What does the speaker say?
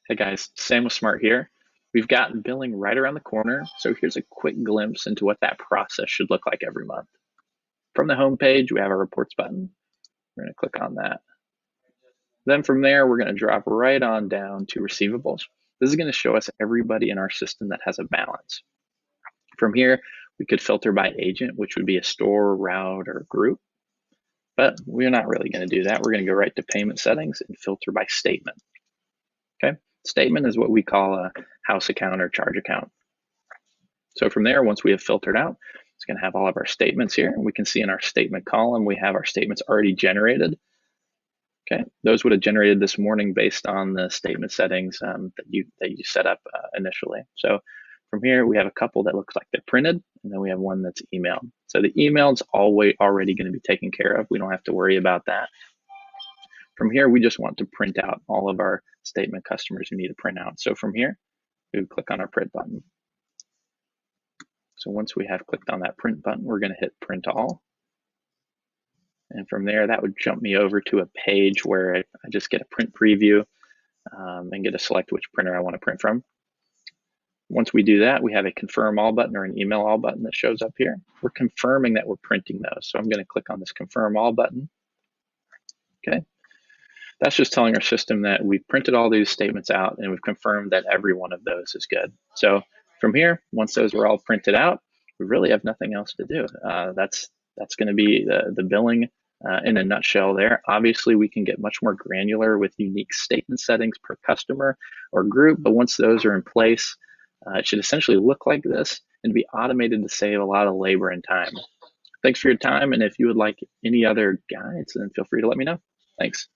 Hey guys, Sam with Smart here. We've got billing right around the corner, so here's a quick glimpse into what that process should look like every month. From the home page, we have our reports button. We're going to click on that. Then from there, we're going to drop right on down to receivables. This is going to show us everybody in our system that has a balance. From here, we could filter by agent, which would be a store, route, or group. But we're not really going to do that. We're going to go right to payment settings and filter by statement. Okay, statement is what we call a house account or charge account. So from there, once we have filtered out, it's going to have all of our statements here. We can see in our statement column, we have our statements already generated. Okay, those would have generated this morning based on the statement settings that you set up initially. So from here, we have a couple that looks like they're printed, and then we have one that's emailed. So the email's already going to be taken care of. We don't have to worry about that. From here, we just want to print out all of our statement customers who need to print out. So from here, we would click on our print button. So once we have clicked on that print button, we're going to hit print all. And from there, that would jump me over to a page where I just get a print preview and get to select which printer I want to print from. Once we do that, we have a confirm all button or an email all button that shows up here. We're confirming that we're printing those. So I'm going to click on this confirm all button. Okay. That's just telling our system that we've printed all these statements out and we've confirmed that every one of those is good. So from here, once those were all printed out, we really have nothing else to do. That's going to be the billing in a nutshell there. Obviously, we can get much more granular with unique statement settings per customer or group, but once those are in place, it should essentially look like this and be automated to save a lot of labor and time. Thanks for your time, and if you would like any other guides, then feel free to let me know. Thanks.